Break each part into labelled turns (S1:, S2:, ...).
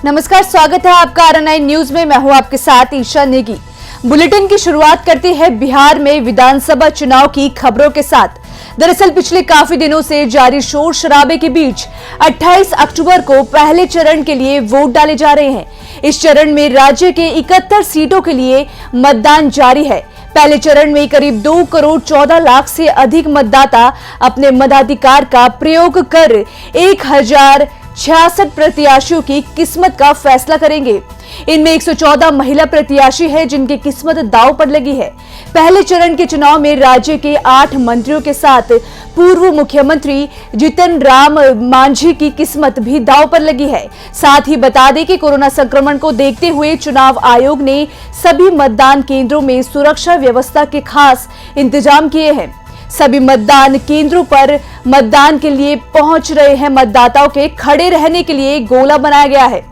S1: नमस्कार, स्वागत है आपका RN9 न्यूज में। मैं हूं आपके साथ ईशा नेगी। बुलेटिन की शुरुआत करते हैं बिहार में विधानसभा चुनाव की खबरों के साथ। दरअसल पिछले काफी दिनों से जारी शोर शराबे के बीच 28 अक्टूबर को पहले चरण के लिए वोट डाले जा रहे हैं। इस चरण में राज्य के 71 सीटों के लिए मतदान जारी है। पहले चरण में करीब 2 करोड़ 14 लाख से अधिक मतदाता अपने मताधिकार का प्रयोग कर 1066 प्रत्याशियों की किस्मत का फैसला करेंगे। इनमें 114 महिला प्रत्याशी हैं जिनकी किस्मत दांव पर लगी है। पहले चरण के चुनाव में राज्य के 8 मंत्रियों के साथ पूर्व मुख्यमंत्री जीतन राम मांझी की किस्मत भी दांव पर लगी है। साथ ही बता दें कि कोरोना संक्रमण को देखते हुए चुनाव आयोग ने सभी मतदान केंद्रों में सुरक्षा व्यवस्था के खास इंतजाम किए हैं। सभी मतदान केंद्रों पर मतदान के लिए पहुंच रहे हैं मतदाताओं के खड़े रहने के लिए गोला बनाया गया है।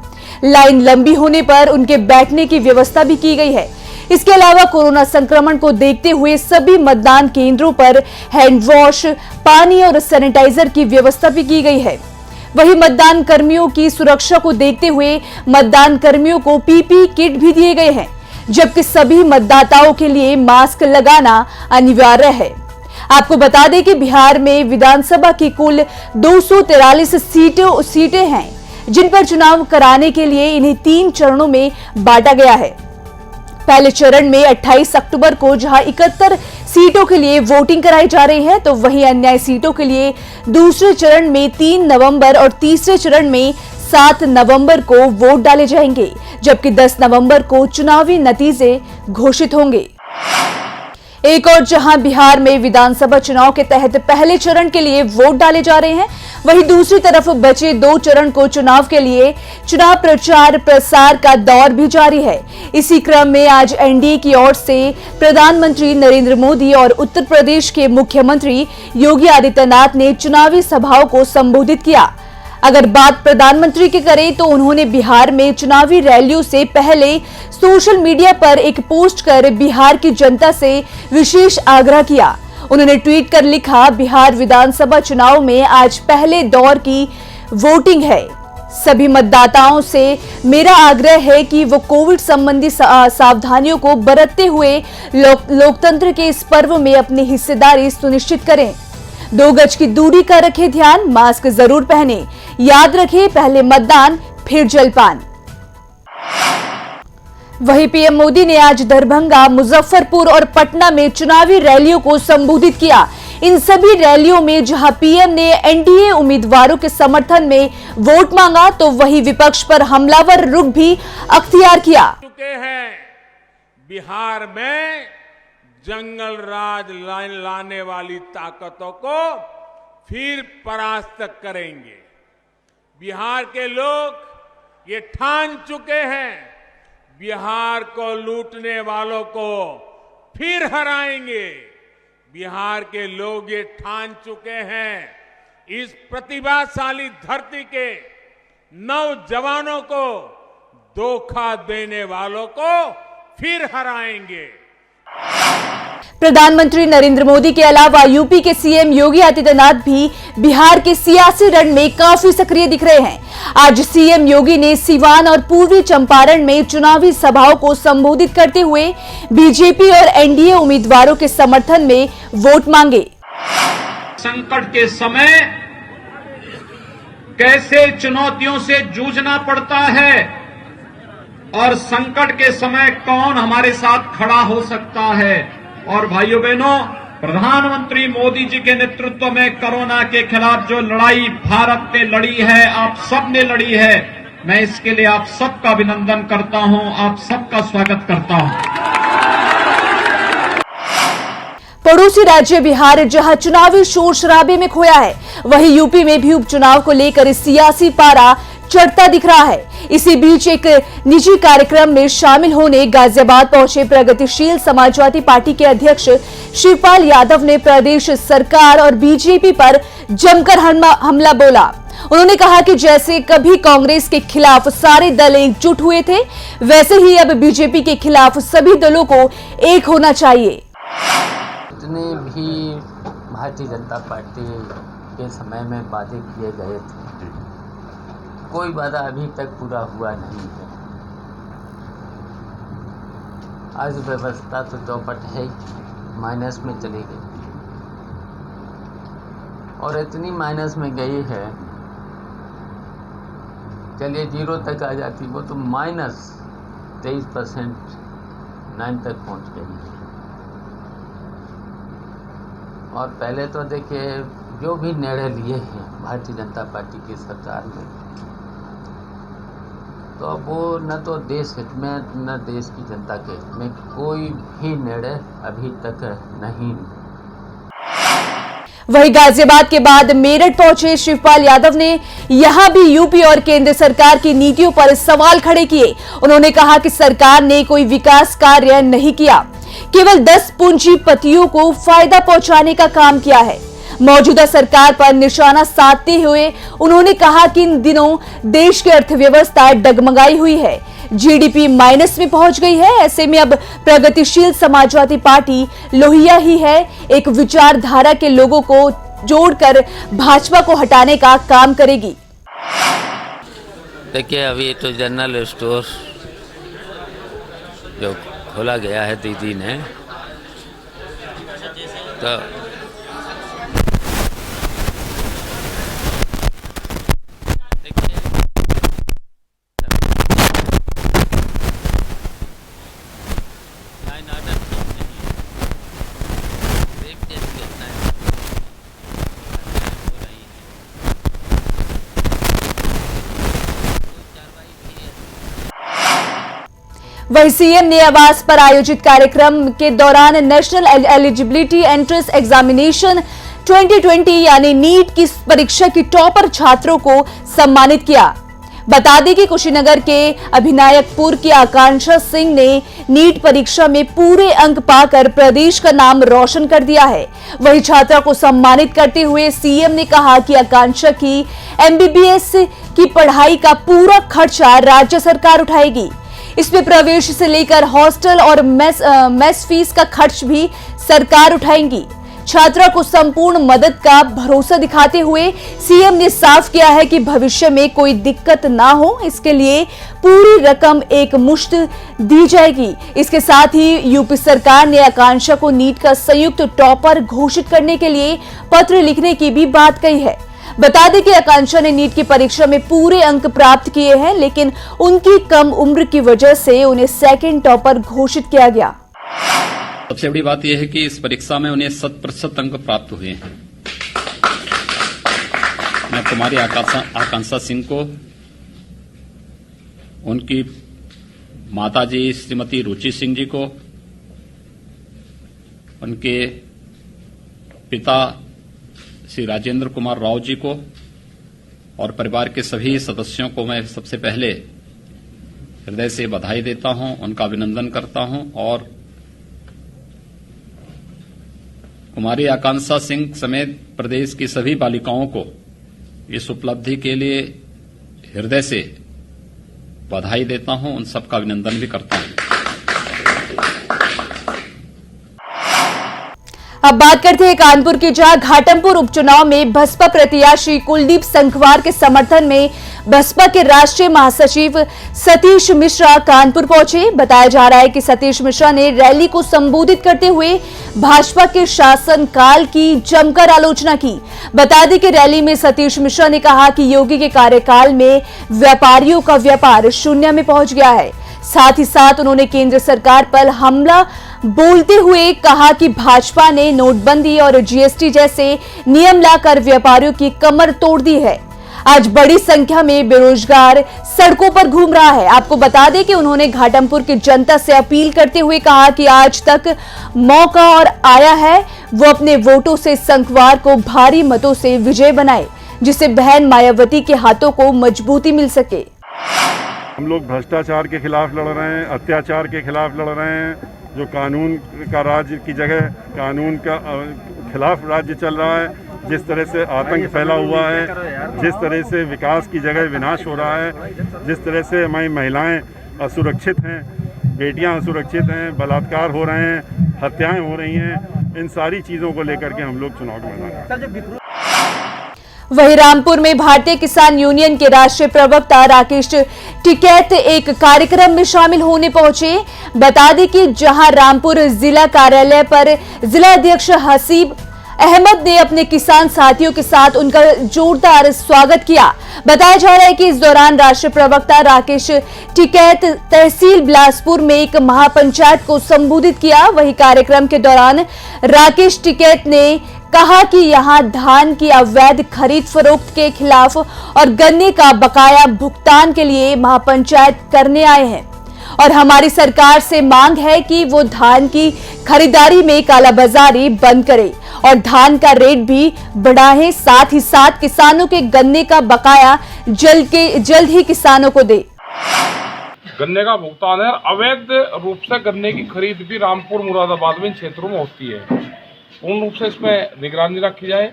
S1: लाइन लंबी होने पर उनके बैठने की व्यवस्था भी की गई है। इसके अलावा कोरोना संक्रमण को देखते हुए सभी मतदान केंद्रों पर हैंड वॉश, पानी और सैनिटाइजर की व्यवस्था भी की गई है। वहीं मतदान कर्मियों की सुरक्षा को देखते हुए मतदान कर्मियों को पीपीई किट भी दिए गए हैं, जबकि सभी मतदाताओं के लिए मास्क लगाना अनिवार्य है। आपको बता दें कि बिहार में विधानसभा की कुल 243 सीटें हैं, जिन पर चुनाव कराने के लिए इन्हें 3 चरणों में बांटा गया है। पहले चरण में 28 अक्टूबर को जहां 71 सीटों के लिए वोटिंग कराई जा रही है, तो वहीं अन्य सीटों के लिए दूसरे चरण में 3 नवंबर और तीसरे चरण में 7 नवंबर को वोट डाले जाएंगे, जबकि 10 नवंबर को चुनावी नतीजे घोषित होंगे। एक और जहां बिहार में विधानसभा चुनाव के तहत पहले चरण के लिए वोट डाले जा रहे हैं, वहीं दूसरी तरफ बचे 2 चरण को चुनाव के लिए चुनाव प्रचार प्रसार का दौर भी जारी है। इसी क्रम में आज एनडीए की ओर से प्रधानमंत्री नरेंद्र मोदी और उत्तर प्रदेश के मुख्यमंत्री योगी आदित्यनाथ ने चुनावी सभाओं को संबोधित किया। अगर बात प्रधानमंत्री की करें तो उन्होंने बिहार में चुनावी रैलियों से पहले सोशल मीडिया पर एक पोस्ट कर बिहार की जनता से विशेष आग्रह किया। उन्होंने ट्वीट कर लिखा, बिहार विधानसभा चुनाव में आज पहले दौर की वोटिंग है। सभी मतदाताओं से मेरा आग्रह है कि वो कोविड संबंधी सावधानियों को बरतते हुए लोकतंत्र के इस पर्व में अपनी हिस्सेदारी सुनिश्चित करें। 2 गज की दूरी का रखें ध्यान, मास्क जरूर पहने, याद रखें पहले मतदान फिर जलपान। वहीं पीएम मोदी ने आज दरभंगा, मुजफ्फरपुर और पटना में चुनावी रैलियों को संबोधित किया। इन सभी रैलियों में जहां पीएम ने एनडीए उम्मीदवारों के समर्थन में वोट मांगा, तो वहीं विपक्ष पर हमलावर रुख भी अख्तियार किया।
S2: बिहार में जंगल राज लाने वाली ताकतों को फिर परास्त करेंगे। बिहार के लोग ये ठान चुके हैं, बिहार को लूटने वालों को फिर हराएंगे। बिहार के लोग ये ठान चुके हैं, इस प्रतिभाशाली धरती के नौजवानों को धोखा देने वालों को फिर हराएंगे।
S1: प्रधानमंत्री नरेंद्र मोदी के अलावा यूपी के सीएम योगी आदित्यनाथ भी बिहार के सियासी रण में काफी सक्रिय दिख रहे हैं। आज सीएम योगी ने सीवान और पूर्वी चंपारण में चुनावी सभाओं को संबोधित करते हुए बीजेपी और एनडीए उम्मीदवारों के समर्थन में वोट मांगे।
S3: संकट के समय कैसे चुनौतियों से जूझना पड़ता है और संकट के समय कौन हमारे साथ खड़ा हो सकता है। और भाइयों बहनों, प्रधानमंत्री मोदी जी के नेतृत्व में कोरोना के खिलाफ जो लड़ाई भारत ने लड़ी है, आप सब ने लड़ी है, मैं इसके लिए आप सबका अभिनंदन करता हूं, आप सबका स्वागत करता हूं।
S1: पड़ोसी राज्य बिहार जहां चुनावी शोर शराबे में खोया है, वहीं यूपी में भी उपचुनाव को लेकर सियासी पारा चढ़ता दिख रहा है। इसी बीच एक निजी कार्यक्रम में शामिल होने गाजियाबाद पहुंचे प्रगतिशील समाजवादी पार्टी के अध्यक्ष शिवपाल यादव ने प्रदेश सरकार और बीजेपी पर जमकर हमला बोला। उन्होंने कहा कि जैसे कभी कांग्रेस के खिलाफ सारे दल एकजुट हुए थे, वैसे ही अब बीजेपी के खिलाफ सभी दलों को एक होना चाहिए।
S4: जितने भी भारतीय जनता पार्टी के समय में वादे किए गए थे, कोई वादा अभी तक पूरा हुआ नहीं है। आज व्यवस्था तो चौपट है, माइनस में चली गई और इतनी माइनस में गई है, चलिए 0 तक आ जाती, वो तो -23% 9 तक पहुंच गई है। और पहले तो देखिए जो भी निर्णय लिए हैं भारतीय जनता पार्टी की सरकार में, तो अब वो न तो देश हित में न देश की जनता के हित में कोई भी निर्णय अभी तक नहीं।
S1: वहीं गाजियाबाद के बाद मेरठ पहुंचे शिवपाल यादव ने यहां भी यूपी और केंद्र सरकार की नीतियों पर सवाल खड़े किए। उन्होंने कहा कि सरकार ने कोई विकास कार्य नहीं किया, केवल 10 पूंजीपतियों को फायदा पहुंचाने का काम किया है। मौजूदा सरकार पर निशाना साधते हुए उन्होंने कहा कि इन दिनों देश की अर्थव्यवस्था डगमगाई हुई है, जीडीपी माइनस में पहुंच गई है। ऐसे में अब प्रगतिशील समाजवादी पार्टी लोहिया ही है, एक विचारधारा के लोगों को जोड़कर भाजपा को हटाने का काम करेगी।
S4: देखिए अभी तो जनरल स्टोर जो खोला गया है दीदी ने, तो
S1: वहीं सीएम ने आवास पर आयोजित कार्यक्रम के दौरान नेशनल एलिजिबिलिटी एंट्रेंस एग्जामिनेशन 2020 यानी नीट की परीक्षा की टॉपर छात्रों को सम्मानित किया। बता दें कि कुशीनगर के अभिनायकपुर की आकांक्षा सिंह ने नीट परीक्षा में पूरे अंक पाकर प्रदेश का नाम रोशन कर दिया है। वहीं छात्रा को सम्मानित करते हुए सीएम ने कहा कि आकांक्षा की एमबीबीएस की पढ़ाई का पूरा खर्चा राज्य सरकार उठाएगी। इसमें प्रवेश से लेकर हॉस्टल और मेस फीस का खर्च भी सरकार उठाएगी। छात्रा को संपूर्ण मदद का भरोसा दिखाते हुए सीएम ने साफ किया है कि भविष्य में कोई दिक्कत ना हो, इसके लिए पूरी रकम एक मुश्त दी जाएगी। इसके साथ ही यूपी सरकार ने आकांक्षा को नीट का संयुक्त टॉपर घोषित करने के लिए पत्र लिखने की भी बात कही है। बता दें कि आकांक्षा ने नीट की परीक्षा में पूरे अंक प्राप्त किए हैं, लेकिन उनकी कम उम्र की वजह से उन्हें सेकंड टॉपर घोषित किया गया।
S5: सबसे बड़ी बात यह है कि इस परीक्षा में उन्हें 100% अंक प्राप्त हुए हैं। मैं कुमारी आकांक्षा सिंह को, उनकी माताजी श्रीमती रुचि सिंह जी को, उनके पिता श्री राजेंद्र कुमार राव जी को और परिवार के सभी सदस्यों को मैं सबसे पहले हृदय से बधाई देता हूं, उनका अभिनंदन करता हूं और कुमारी आकांक्षा सिंह समेत प्रदेश की सभी बालिकाओं को इस उपलब्धि के लिए हृदय से बधाई देता हूं, उन सबका अभिनंदन भी करता हूं।
S1: अब बात करते हैं कानपुर की, जहां घाटमपुर उपचुनाव में बसपा प्रत्याशी कुलदीप संखवार के समर्थन में बसपा के राष्ट्रीय महासचिव सतीश मिश्रा कानपुर पहुंचे। बताया जा रहा है कि सतीश मिश्रा ने रैली को संबोधित करते हुए भाजपा के शासनकाल की जमकर आलोचना की। बता दें कि रैली में सतीश मिश्रा ने कहा कि योगी के कार्यकाल में व्यापारियों का व्यापार शून्य में पहुंच गया है। साथ ही साथ उन्होंने केंद्र सरकार पर हमला बोलते हुए कहा कि भाजपा ने नोटबंदी और जीएसटी जैसे नियम लाकर व्यापारियों की कमर तोड़ दी है। आज बड़ी संख्या में बेरोजगार सड़कों पर घूम रहा है। आपको बता दें कि उन्होंने घाटमपुर की जनता से अपील करते हुए कहा कि आज तक मौका और आया है, वो अपने वोटों से संखवार को भारी मतों से विजय बनाए, जिससे बहन मायावती के हाथों को मजबूती मिल सके।
S6: हम लोग भ्रष्टाचार के खिलाफ लड़ रहे हैं, अत्याचार के खिलाफ लड़ रहे हैं। जो कानून का राज्य की जगह कानून का खिलाफ राज्य चल रहा है, जिस तरह से आतंक फैला हुआ है, जिस तरह से विकास की जगह विनाश हो रहा है, जिस तरह से हमारी महिलाएं असुरक्षित हैं, बेटियां असुरक्षित हैं, बलात्कार हो रहे हैं, हत्याएं हो रही हैं, इन सारी चीज़ों को लेकर के हम लोग चुनाव मैदान।
S1: वहीं रामपुर में भारतीय किसान यूनियन के राष्ट्रीय प्रवक्ता राकेश टिकैत एक कार्यक्रम में शामिल होने पहुंचे। बता दें कि जहां रामपुर जिला कार्यालय पर जिला अध्यक्ष हसीब अहमद ने अपने किसान साथियों के साथ उनका जोरदार स्वागत किया। बताया जा रहा है कि इस दौरान राष्ट्रीय प्रवक्ता राकेश टिकैत तहसील बिलासपुर में एक महापंचायत को संबोधित किया। वहीं कार्यक्रम के दौरान राकेश टिकैत ने कहा कि यहां धान की अवैध खरीद फरोख्त के खिलाफ और गन्ने का बकाया भुगतान के लिए महापंचायत करने आए हैं और हमारी सरकार से मांग है कि वो धान की खरीदारी में कालाबाजारी बंद करे और धान का रेट भी बढ़ाएं, साथ ही साथ किसानों के गन्ने का बकाया जल्द ही किसानों को दे।
S7: गन्ने का भुगतान है। अवैध रूप से गन्ने की खरीद भी रामपुर मुरादाबाद में इन क्षेत्रों में होती है। पूर्ण रूप से इसमें निगरानी रखी जाए,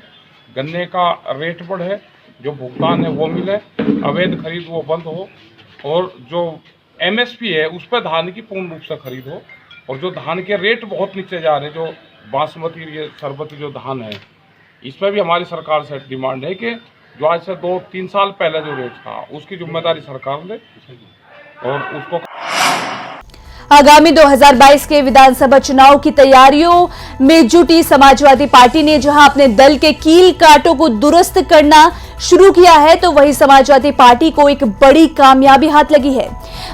S7: गन्ने का रेट बढ़े, जो भुगतान है वो मिले, अवैध खरीद वो बंद हो और जो MSP है उस पर धान की पूर्ण रूप से खरीद हो और जो धान के रेट बहुत नीचे जा रहे हैं, जो बासमती ये सरबती जो धान है, इसमें भी हमारी सरकार से डिमांड है कि जो आज से 2-3 साल पहले जो रेट था उसकी जिम्मेदारी सरकार ले और उसको।
S1: आगामी 2022 के विधानसभा चुनाव की तैयारियों में जुटी समाजवादी पार्टी ने जहां अपने दल के कील कांटों को दुरुस्त करना शुरू किया है, तो वहीं समाजवादी पार्टी को एक बड़ी कामयाबी हाथ लगी है।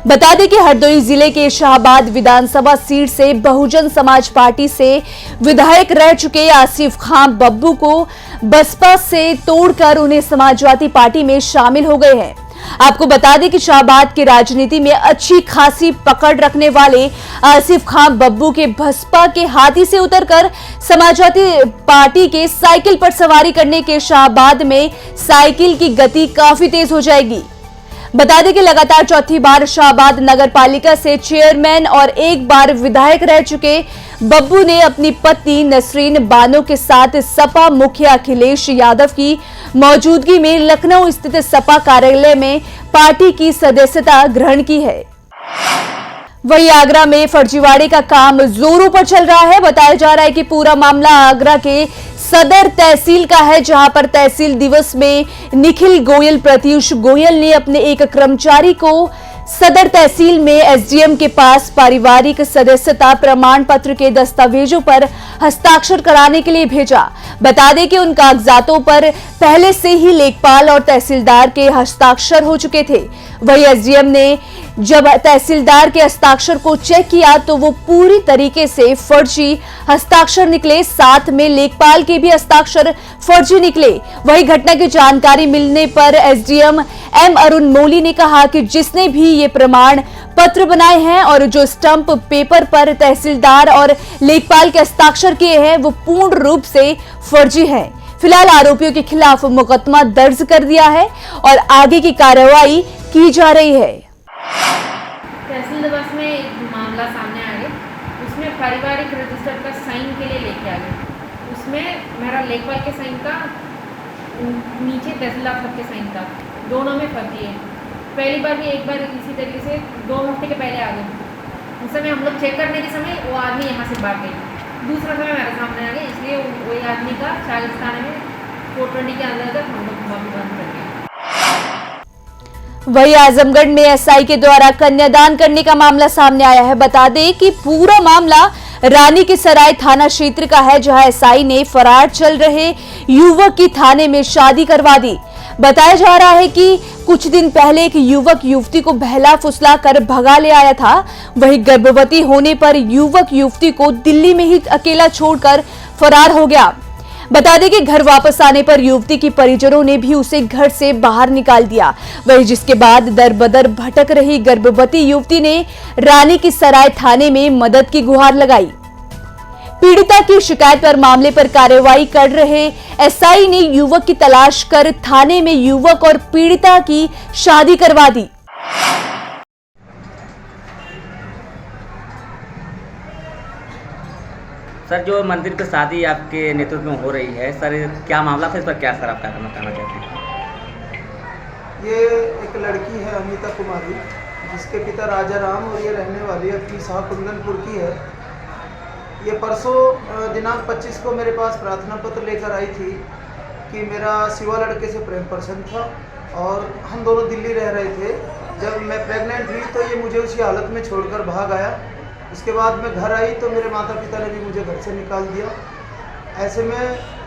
S1: बता दें कि हरदोई जिले के शाहबाद विधानसभा सीट से बहुजन समाज पार्टी से विधायक रह चुके आसिफ खान बब्बू को बसपा से तोड़कर उन्हें समाजवादी पार्टी में शामिल हो गए हैं। आपको बता दें कि शाहबाद की राजनीति में अच्छी खासी पकड़ रखने वाले आसिफ खान बब्बू के बसपा के हाथी से उतरकर समाजवादी पार्टी के साइकिल पर सवारी करने के शाहबाद में साइकिल की गति काफी तेज हो जाएगी। बता दें कि लगातार चौथी बार शाहबाद नगर पालिका से चेयरमैन और एक बार विधायक रह चुके बब्बू ने अपनी पत्नी नसरीन बानो के साथ सपा मुखिया अखिलेश यादव की मौजूदगी में लखनऊ स्थित सपा कार्यालय में पार्टी की सदस्यता ग्रहण की है। वहीं आगरा में फर्जीवाड़े का काम जोरों पर चल रहा है। बताया जा रहा है कि पूरा मामला आगरा के सदर तहसील का है, जहां पर तहसील दिवस में निखिल गोयल प्रत्युष गोयल ने अपने एक कर्मचारी को सदर तहसील में SDM के पास पारिवारिक सदस्यता प्रमाण पत्र के दस्तावेजों पर हस्ताक्षर कराने के लिए भेजा। बता दें कि उन कागजातों पर पहले से ही लेखपाल और तहसीलदार के हस्ताक्षर हो चुके थे। वही SDM ने जब तहसीलदार के हस्ताक्षर को चेक किया तो वो पूरी तरीके से फर्जी हस्ताक्षर निकले, साथ में लेखपाल के भी हस्ताक्षर फर्जी निकले। वही घटना की जानकारी मिलने पर SDM M अरुण मोली ने कहा कि जिसने भी ये प्रमाण पत्र बनाए हैं और जो स्टंप पेपर पर तहसीलदार और लेखपाल के हस्ताक्षर किए हैं वो पूर्ण रूप से फर्जी हैं। फिलहाल आरोपियों के खिलाफ मुकदमा दर्ज कर दिया है और आगे की कार्रवाई की जा रही है।
S8: तहसील दिवस में एक मामला सामने आ गया, उसमें पारिवारिक रजिस्टर का साइन के लिए लेके आ गए। उसमें मेरा लेखपाल के साइन का नीचे तहसीलदार साहब के साइन का, दोनों में फर्जी है। पहली बार भी एक बार इसी तरीके से 2 हफ्ते के पहले आ गए। उस समय हम लोग चेक करने के समय वो आदमी यहाँ से भाग गई। दूसरा समय मेरे सामने आ गया, इसलिए वही आदमी का 40 थाने में 420 के अंतर्गत हम लोग बंद कर दिया।
S1: वही आजमगढ़ में SI के द्वारा कन्यादान करने का मामला सामने आया है। बता दें कि पूरा मामला रानी के सराय थाना क्षेत्र का है, जहां SI ने फरार चल रहे युवक की थाने में शादी करवा दी। बताया जा रहा है कि कुछ दिन पहले एक युवक युवती को बहला फुसला कर भगा ले आया था। वही गर्भवती होने पर युवक युवती को दिल्ली में ही अकेला छोड़कर फरार हो गया। बता दें कि घर वापस आने पर युवती की परिजनों ने भी उसे घर से बाहर निकाल दिया। वही जिसके बाद दर बदर भटक रही गर्भवती युवती ने रानी की सराय थाने में मदद की गुहार लगाई। पीड़िता की शिकायत पर मामले पर कार्रवाई कर रहे SI ने युवक की तलाश कर थाने में युवक और पीड़िता की शादी करवा दी।
S9: सर, जो मंदिर पे शादी आपके नेतृत्व में हो रही है, सर क्या मामला था, इस पर क्या सर आप क्या कहना चाहते हैं?
S10: ये एक लड़की है अमिता कुमारी, जिसके पिता राजा राम और ये रहने वाली अपनी शाहकुंदनपुर की है। ये परसों दिनांक 25 को मेरे पास प्रार्थना पत्र लेकर आई थी कि मेरा शिवा लड़के से प्रेम प्रसन्न था और हम दोनों दिल्ली रह रहे थे। जब मैं प्रेग्नेंट हुई तो ये मुझे उसी हालत में छोड़कर भाग आया। इसके बाद मैं घर आई तो मेरे माता पिता ने भी मुझे घर से निकाल दिया। ऐसे में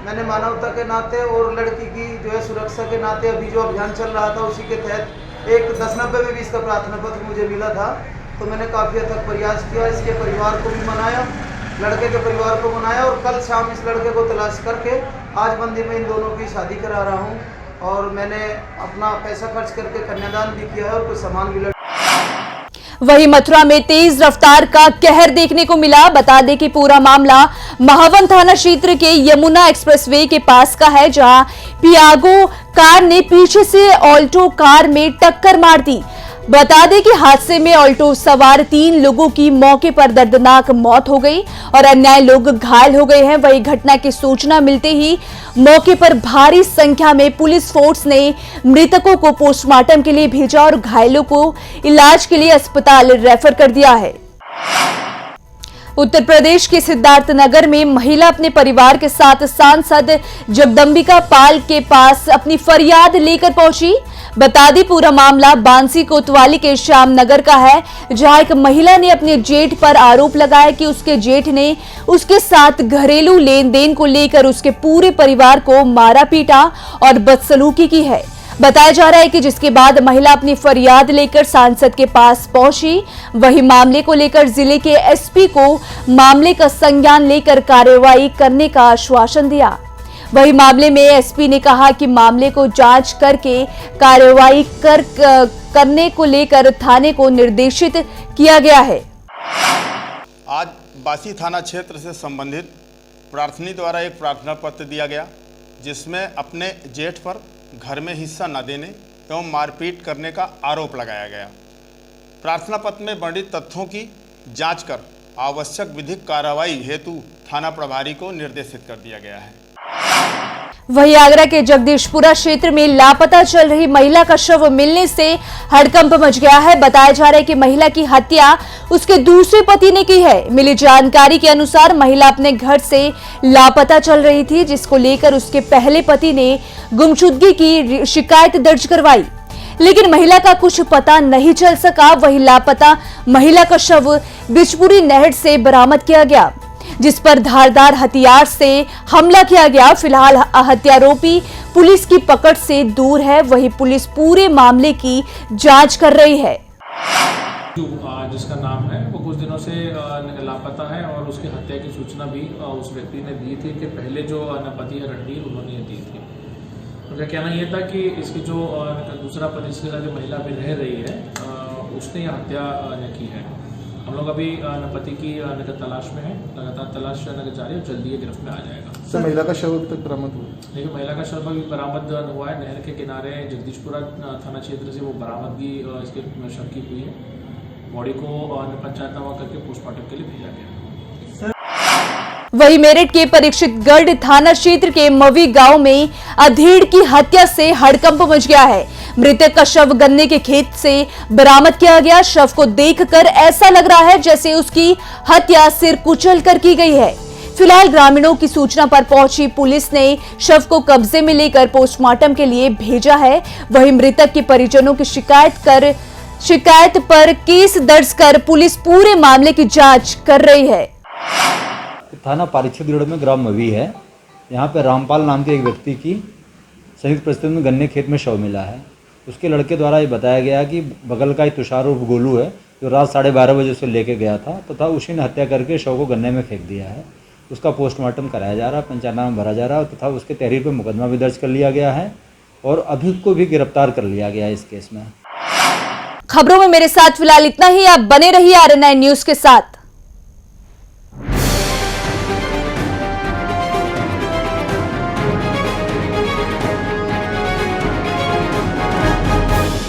S10: मैंने मानवता के नाते और लड़की की जो है सुरक्षा के नाते अभी जो अभियान चल रहा था उसी के तहत एक 1090 में भी इसका प्रार्थना पत्र मुझे मिला था, तो मैंने काफ़ी हद तक प्रयास किया। इसके परिवार को भी मनाया, लड़के के परिवार को मनाया और कल शाम इस लड़के को तलाश करके आज मंदिर में इन दोनों की शादी करा रहा हूँ। और मैंने अपना पैसा खर्च करके कन्यादान भी किया है और कुछ सामान भी।
S1: वहीं मथुरा में तेज रफ्तार का कहर देखने को मिला। बता दें कि पूरा मामला महावन थाना क्षेत्र के यमुना एक्सप्रेसवे के पास का है, जहां पियागो कार ने पीछे से ऑल्टो कार में टक्कर मार दी। बता दें कि हादसे में ऑल्टो सवार 3 लोगों की मौके पर दर्दनाक मौत हो गई और अन्य लोग घायल हो गए हैं। वहीं घटना की सूचना मिलते ही मौके पर भारी संख्या में पुलिस फोर्स ने मृतकों को पोस्टमार्टम के लिए भेजा और घायलों को इलाज के लिए अस्पताल रेफर कर दिया है। उत्तर प्रदेश के सिद्धार्थनगर में महिला अपने परिवार के साथ सांसद जगदंबिका पाल के पास अपनी फरियाद लेकर पहुंची। बता दी पूरा मामला बांसी कोतवाली के श्यामनगर का है, जहां एक महिला ने अपने जेठ पर आरोप लगाया कि उसके जेठ ने उसके साथ घरेलू लेन देन को लेकर उसके पूरे परिवार को मारा पीटा और बदसलूकी की है। बताया जा रहा है कि जिसके बाद महिला अपनी फरियाद लेकर सांसद के पास पहुंची। वही मामले को लेकर जिले के एसपी को मामले का संज्ञान लेकर कार्रवाई करने का आश्वासन दिया। वही मामले में एसपी ने कहा कि मामले को जांच करके कार्रवाई करने को लेकर थाने को निर्देशित किया गया है।
S11: आज बासी थाना क्षेत्र से संबंधित प्रार्थनी द्वारा एक प्रार्थना पत्र दिया गया, जिसमें अपने जेठ पर घर में हिस्सा न देने एवं मारपीट करने का आरोप लगाया गया। प्रार्थना पत्र में वर्णित तथ्यों की जांच कर आवश्यक विधिक कार्रवाई हेतु थाना प्रभारी को निर्देशित कर दिया गया है।
S1: वहीं आगरा के जगदीशपुरा क्षेत्र में लापता चल रही महिला का शव मिलने से हड़कंप मच गया है। बताया जा रहा है कि महिला की हत्या उसके दूसरे पति ने की है। मिली जानकारी के अनुसार महिला अपने घर से लापता चल रही थी, जिसको लेकर उसके पहले पति ने गुमशुदगी की शिकायत दर्ज करवाई, लेकिन महिला का कुछ पता नहीं चल सका। वहीं लापता महिला का शव बिचपुरी नहर से बरामद किया गया, जिस पर धारदार हथियार से हमला किया गया। फिलहाल हत्यारोपी पुलिस की पकड़ से दूर है। वहीं पुलिस पूरे मामले की जांच कर रही है।
S12: जिसका नाम है वो कुछ दिनों से लापता है और उसकी हत्या की सूचना भी उस व्यक्ति ने दी थी कि पहले जो पति है रणवीर, उन्होंने दी थी। उनका कहना यह था कि इसकी जो दूसरा पति से जो महिला भी रह रही है उसने यह हत्या की है। हम लोग अभी पति की तलाश में है, लगातार तलाश जारी है, जल्दी ये गिरफ्त में आ जाएगा।
S13: सर, महिला का शव तक बरामद हुआ?
S12: देखिए, महिला का शव अभी बरामद हुआ है। नहर के किनारे जगदीशपुरा थाना क्षेत्र से वो बरामदगी इसके शव की हुई है। बॉडी को पंचायतनामा करके पोस्टमार्टम के लिए भेजा गया।
S1: वही मेरठ के परीक्षितगढ़ थाना क्षेत्र के मवी गांव में अधेड़ की हत्या से हड़कंप मच गया है। मृतक का शव गन्ने के खेत से बरामद किया गया। शव को देखकर ऐसा लग रहा है जैसे उसकी हत्या सिर कुचल कर की गई है। फिलहाल ग्रामीणों की सूचना पर पहुंची पुलिस ने शव को कब्जे में लेकर पोस्टमार्टम के लिए भेजा है। वहीं मृतक के परिजनों की शिकायत पर केस दर्ज कर पुलिस पूरे मामले की जांच कर रही है।
S14: थाना परीक्षितगढ़ में ग्राम मवी है। यहाँ पे रामपाल नाम के एक व्यक्ति की संयुक्त परिस्थिति में गन्ने खेत में शव मिला है। उसके लड़के द्वारा ये बताया गया कि बगल का एक तुषार उर्फ गोलू है, जो रात 12:30 बजे उसे लेके गया था तथा उसी ने हत्या करके शव को गन्ने में फेंक दिया है। उसका पोस्टमार्टम कराया जा रहा है, पंचनामा भरा जा रहा है तथा उसके तहरीर पर मुकदमा भी दर्ज कर लिया गया है और अभियुक्त को भी गिरफ्तार कर लिया गया है इस केस में।
S1: खबरों में मेरे साथ फिलहाल इतना ही। आप बने रहिए RN9 न्यूज के साथ।